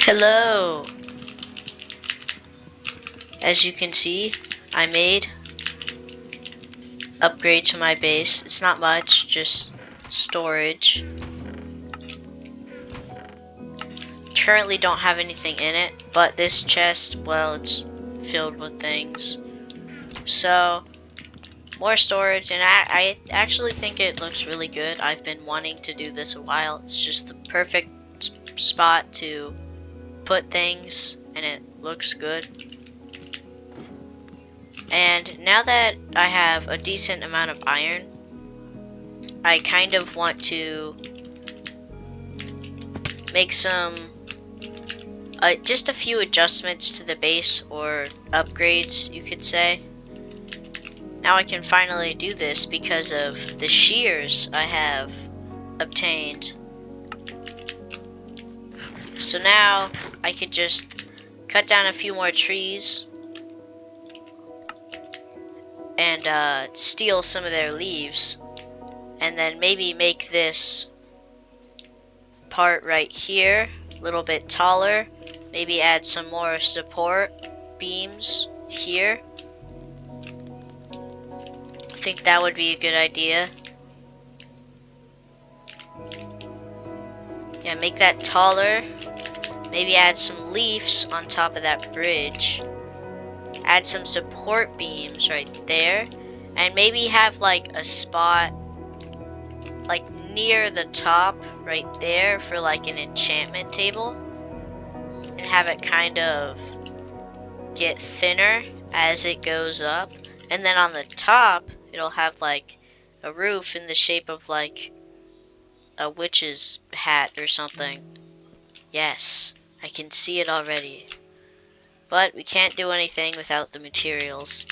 Hello! As you can see, I made upgrade to my base. It's not much, just storage. Currently don't have anything in it, but this chest, well, it's filled with things. So, more storage, and I actually think it looks really good. I've been wanting to do this a while. It's just the perfect spot to put things, and it looks good. And now that I have a decent amount of iron, I kind of want to make some just a few adjustments to the base, or upgrades you could say. Now I can finally do this because of the shears I have obtained. So now I could just cut down a few more trees and steal some of their leaves, and then maybe make this part right here a little bit taller. Maybe add some more support beams here. I think that would be a good idea. Yeah, make that taller. Maybe add some leaves on top of that bridge. Add some support beams right there. And maybe have like a spot like near the top right there for like an enchantment table. And have it kind of get thinner as it goes up. And then on the top, it'll have like a roof in the shape of like a witch's hat or something. Yes, I can see it already. But we can't do anything without the materials.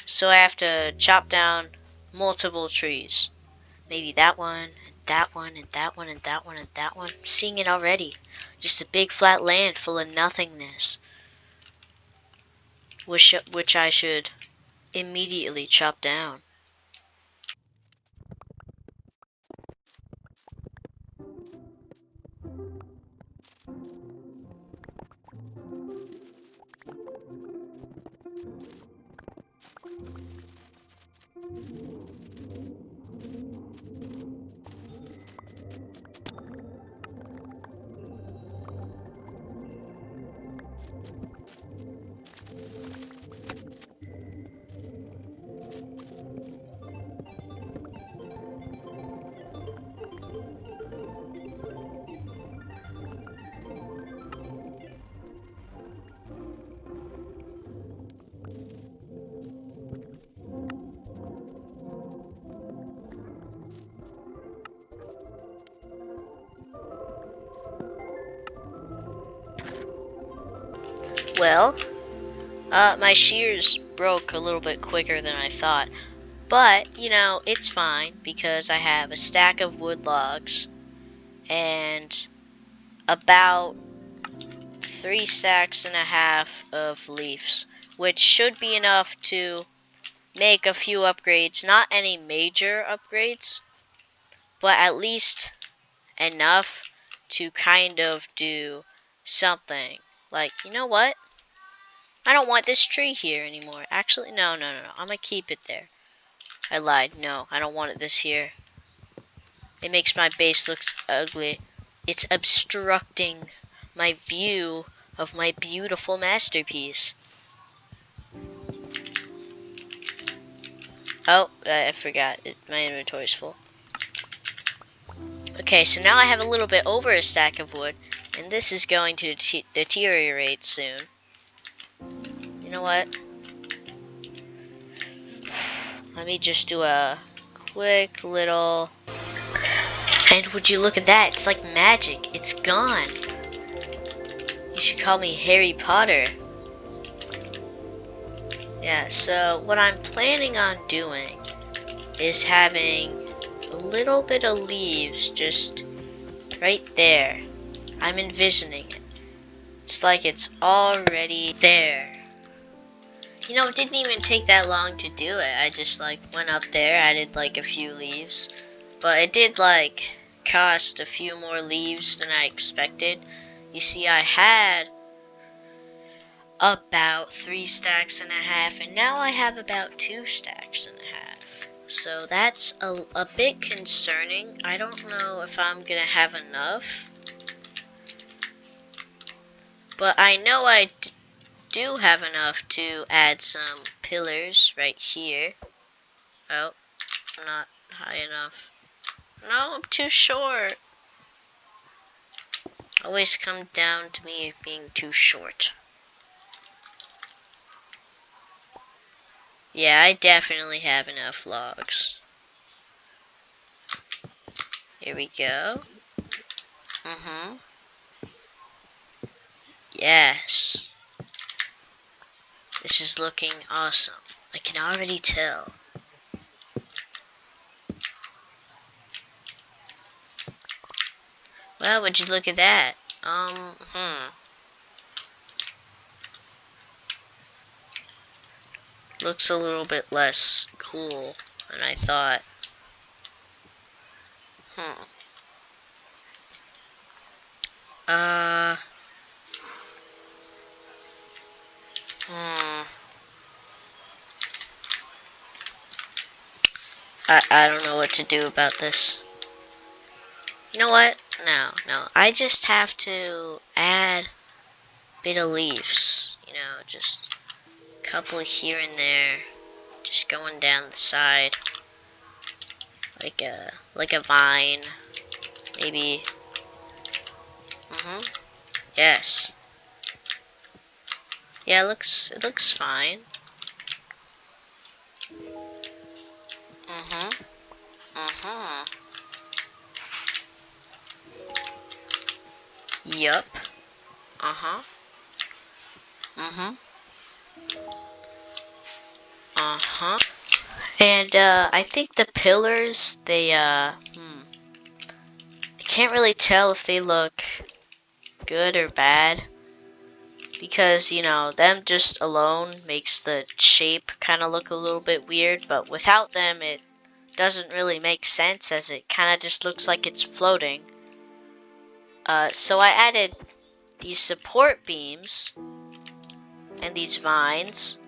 So I have to chop down multiple trees. Maybe that one, and that one, and that one, and that one, and that one. I'm seeing it already. Just a big flat land full of nothingness. Which I should immediately chop down. Well, my shears broke a little bit quicker than I thought. But, you know, it's fine because I have a stack of wood logs and about 3 stacks and a half of leaves, which should be enough to make a few upgrades. Not any major upgrades, but at least enough to kind of do something. Like, you know what? I don't want this tree here anymore. Actually, no. I'm gonna keep it there. I lied. No, I don't want it this here. It makes my base look ugly. It's obstructing my view of my beautiful masterpiece. Oh, I forgot. My inventory's full. Okay, so now I have a little bit over a stack of wood, and this is going to deteriorate soon. You know what? Let me just do a quick little... And would you look at that? It's like magic. It's gone. You should call me Harry Potter. Yeah, so what I'm planning on doing is having a little bit of leaves just right there. I'm envisioning it. It's like it's already there. You know, it didn't even take that long to do it. I just like went up there, added like a few leaves. But it did like cost a few more leaves than I expected. You see, I had about 3 stacks and a half, and now I have about 2 stacks and a half. So that's a bit concerning. I don't know if I'm gonna have enough, but I know I do have enough to add some pillars right here. Oh, I'm not high enough. No, I'm too short. Always come down to me being too short. Yeah, I definitely have enough logs. Here we go. Yes. This is looking awesome. I can already tell. Well, would you look at that? Looks a little bit less cool than I thought. I don't know what to do about this. You know what? No. I just have to add a bit of leaves. You know, just a couple here and there. Just going down the side. Like a vine. Maybe. Yes. Yeah, it looks fine. Yup. And I think the pillars, I can't really tell if they look good or bad, because, you know, them just alone makes the shape kind of look a little bit weird, but without them it doesn't really make sense, as it kind of just looks like it's floating. So I added these support beams and these vines,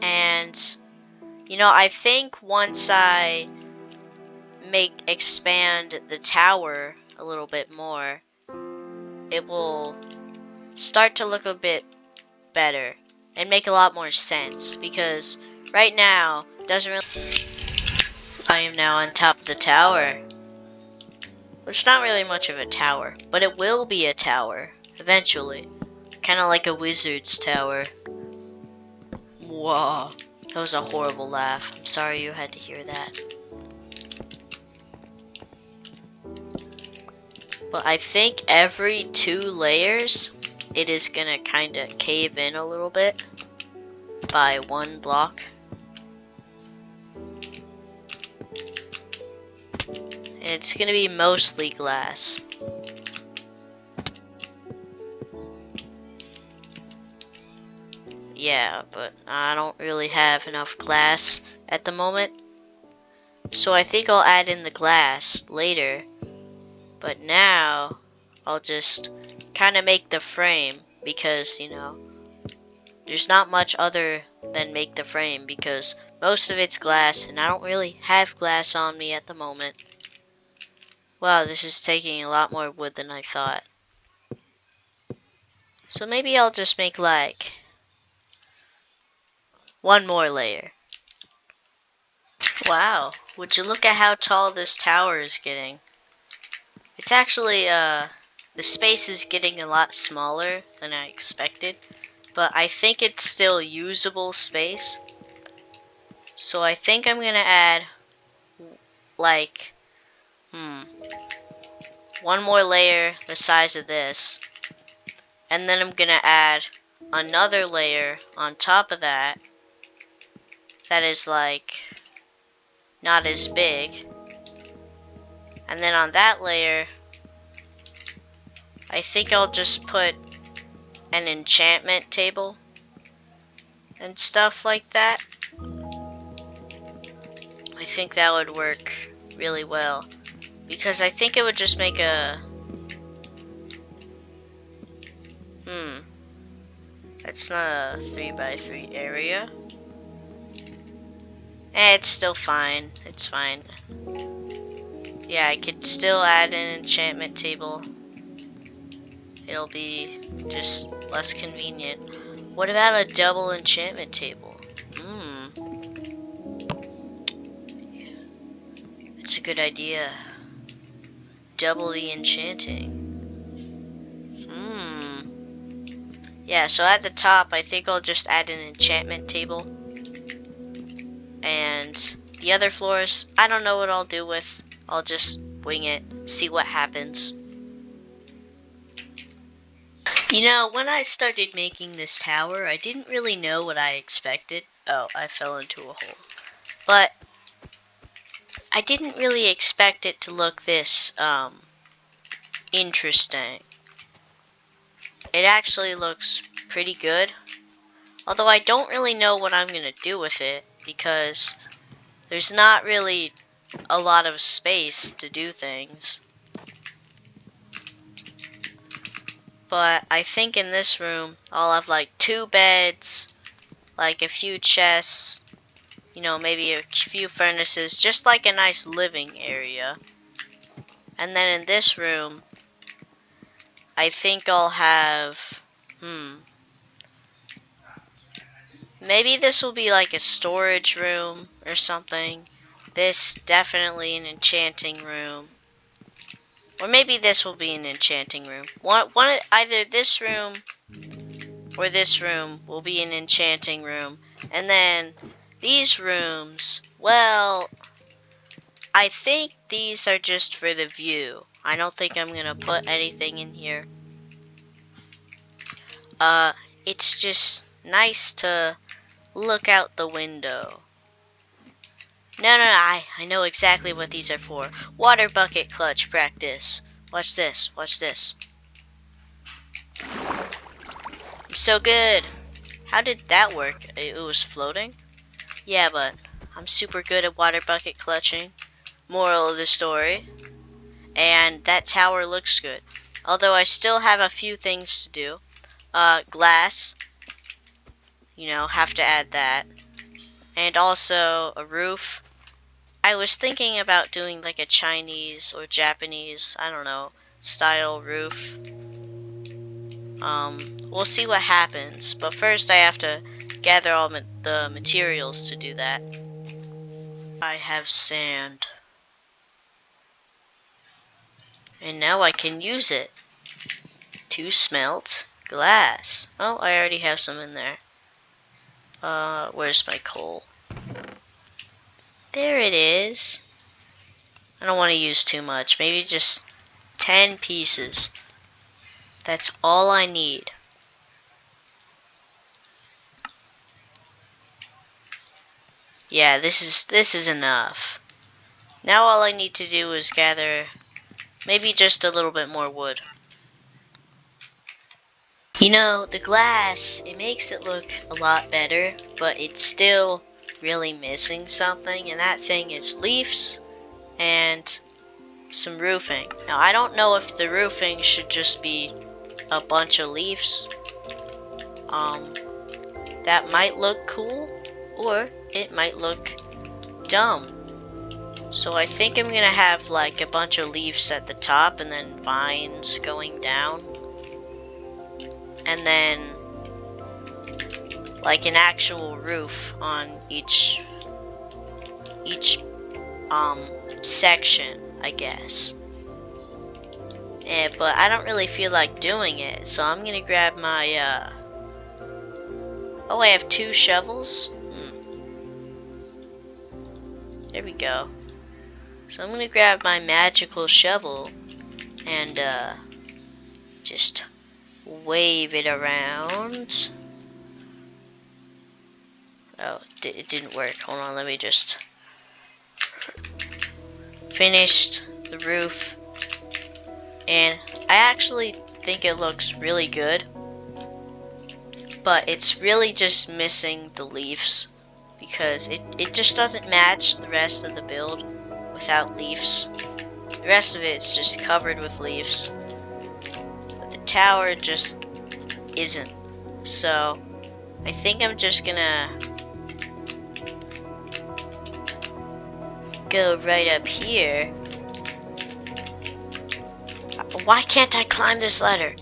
and you know, I think once I expand the tower a little bit more, it will start to look a bit better and make a lot more sense, because right now it doesn't really. I am now on top of the tower. It's not really much of a tower, but it will be a tower eventually, kind of like a wizard's tower. Whoa, that was a horrible laugh. I'm sorry you had to hear that. But I think every 2 layers it is gonna kind of cave in a little bit by 1 block. And it's gonna be mostly glass. Yeah, but I don't really have enough glass at the moment, so I think I'll add in the glass later. But now I'll just kind of make the frame, because, you know, there's not much other than make the frame, because most of it's glass and I don't really have glass on me at the moment. Wow, this is taking a lot more wood than I thought. So maybe I'll just make like 1 more layer. Wow, would you look at how tall this tower is getting? It's actually, the space is getting a lot smaller than I expected, but I think it's still usable space. So I think I'm gonna add, like, 1 more layer the size of this, and then I'm gonna add another layer on top of that that is like not as big, and then on that layer I think I'll just put an enchantment table and stuff like that. I think that would work really well, because I think it would just make it's not a 3x3 area. It's still fine. It's fine. Yeah, I could still add an enchantment table. It'll be just less convenient. What about a double enchantment table? It's a good idea. Double the enchanting. Yeah, so at the top, I think I'll just add an enchantment table. And the other floors, I don't know what I'll do with. I'll just wing it, see what happens. You know, when I started making this tower, I didn't really know what I expected. Oh, I fell into a hole. But I didn't really expect it to look this, interesting. It actually looks pretty good. Although I don't really know what I'm gonna do with it, because there's not really a lot of space to do things. But I think in this room, I'll have like 2 beds, like a few chests, you know, maybe a few furnaces, just like a nice living area. And then in this room, I think I'll have, maybe this will be like a storage room or something. This definitely an enchanting room. Or maybe this will be an enchanting room. Either this room or this room will be an enchanting room. And then these rooms, well, I think these are just for the view. I don't think I'm gonna put anything in here. It's just nice to look out the window. No, I know exactly what these are for. Water bucket clutch practice. Watch this, watch this. I'm so good. How did that work? It was floating? Yeah, but I'm super good at water bucket clutching. Moral of the story. And that tower looks good. Although I still have a few things to do. Glass. You know, have to add that. And also a roof. I was thinking about doing like a Chinese or Japanese, I don't know, style roof. We'll see what happens. But first I have to gather all the materials to do that. I have sand. And now I can use it to smelt glass. Oh, I already have some in there. Where's my coal? There it is. I don't want to use too much. Maybe just 10 pieces. That's all I need. Yeah, this is enough. Now all I need to do is gather maybe just a little bit more wood. You know, the glass, it makes it look a lot better, but it's still really missing something, and that thing is leaves and some roofing. Now, I don't know if the roofing should just be a bunch of leaves. That might look cool, or it might look dumb. So I think I'm gonna have like a bunch of leaves at the top and then vines going down. And then like an actual roof on each section, I guess. But I don't really feel like doing it, so I'm gonna grab my oh, I have 2 shovels? There we go. So I'm gonna grab my magical shovel and just wave it around. Oh, it didn't work. Hold on, let me just... Finished the roof. And I actually think it looks really good. But it's really just missing the leaves. Because it just doesn't match the rest of the build without leaves. The rest of it is just covered with leaves. But the tower just isn't. So I think I'm just gonna go right up here. Why can't I climb this ladder?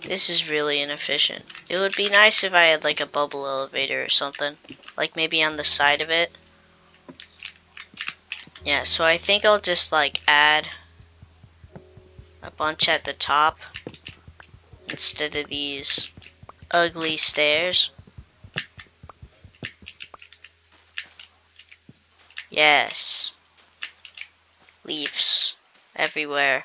This is really inefficient. It would be nice if I had like a bubble elevator or something. Like maybe on the side of it. Yeah, so I think I'll just like add a bunch at the top instead of these ugly stairs. Yes. Leaves everywhere.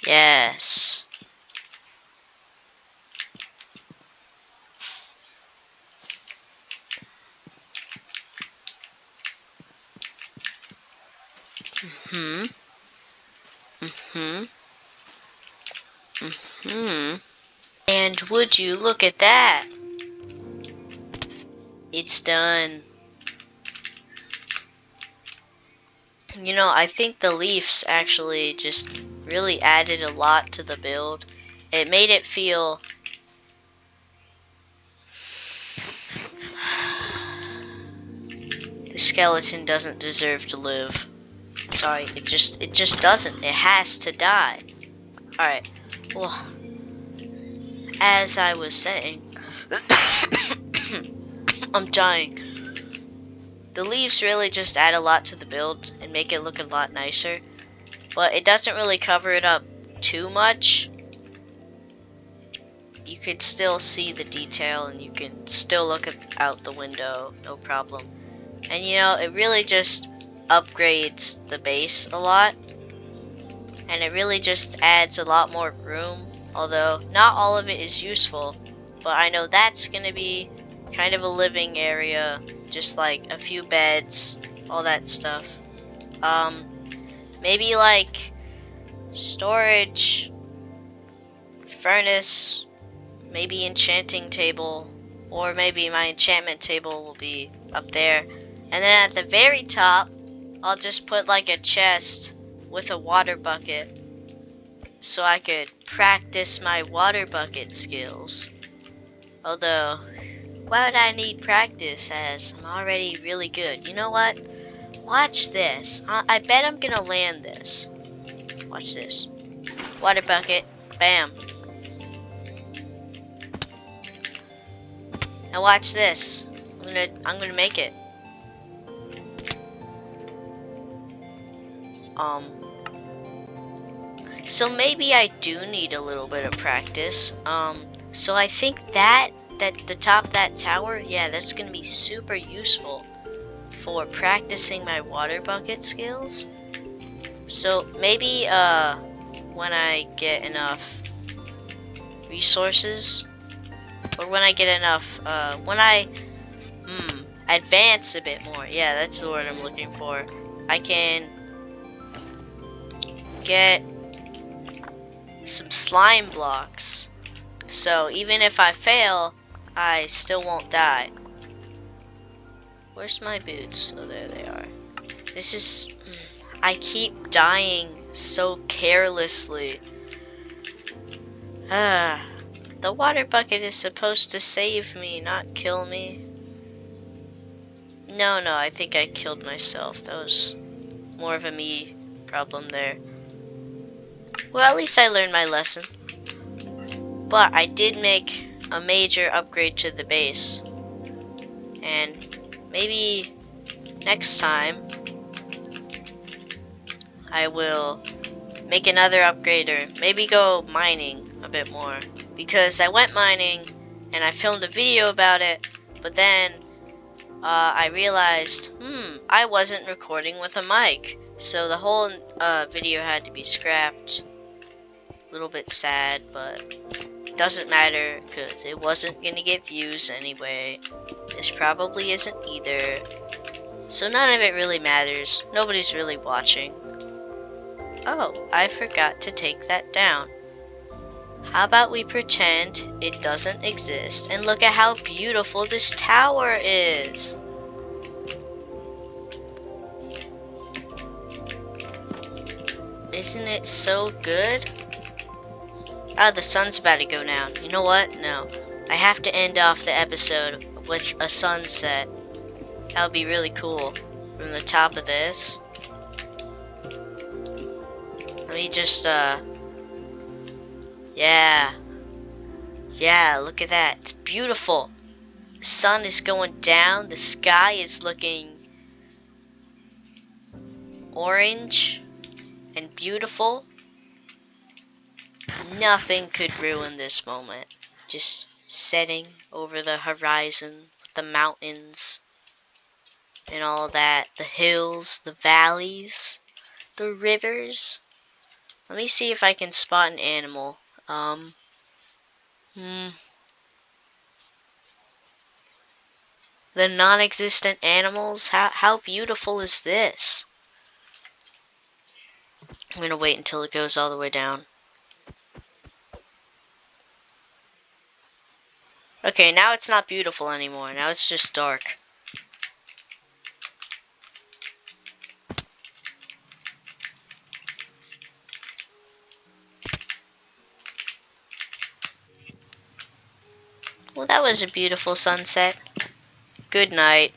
Yes. And would you look at that? It's done. You know, I think the leaves actually just really added a lot to the build. It made it feel the skeleton doesn't deserve to live. Sorry, it just doesn't. It has to die. Alright. Well, as I was saying, I'm dying. The leaves really just add a lot to the build and make it look a lot nicer. But it doesn't really cover it up too much. You could still see the detail and you can still look out the window, no problem. And you know, it really just upgrades the base a lot. And it really just adds a lot more room. Although, not all of it is useful. But I know that's going to be kind of a living area. Just like a few beds, all that stuff. Maybe like storage, furnace, maybe enchanting table, or maybe my enchantment table will be up there. And then at the very top, I'll just put like a chest with a water bucket so I could practice my water bucket skills. Although, why would I need practice as I'm already really good? You know what? Watch this. I bet I'm gonna land this. Watch this. Water bucket. Bam. Now watch this. I'm gonna make it. So maybe I do need a little bit of practice. So I think that the top of that tower, yeah, that's gonna be super useful for practicing my water bucket skills. So maybe when I get enough resources, or when I get enough, when I advance a bit more, yeah, that's the word I'm looking for, I can get some slime blocks. So even if I fail, I still won't die. Where's my boots? Oh, there they are. This is... I keep dying so carelessly. The water bucket is supposed to save me, not kill me. No, I think I killed myself. That was more of a me problem there. Well, at least I learned my lesson. But I did make a major upgrade to the base. And maybe next time I will make another upgrade, or maybe go mining a bit more. Because I went mining and I filmed a video about it, but then I realized, I wasn't recording with a mic. So the whole video had to be scrapped. A little bit sad, but it doesn't matter because it wasn't gonna get views anyway. This probably isn't either. So none of it really matters. Nobody's really watching. Oh, I forgot to take that down. How about we pretend it doesn't exist and look at how beautiful this tower is. Isn't it so good? Oh, the sun's about to go down. You know what? No. I have to end off the episode with a sunset. That would be really cool. From the top of this. Let me just, yeah. Yeah, look at that. It's beautiful. The sun is going down. The sky is looking orange and beautiful. Nothing could ruin this moment. Just setting over the horizon, the mountains, and all that. The hills, the valleys, the rivers. Let me see if I can spot an animal. The non-existent animals. How beautiful is this? I'm gonna wait until it goes all the way down. Okay, now it's not beautiful anymore. Now it's just dark. Well, that was a beautiful sunset. Good night.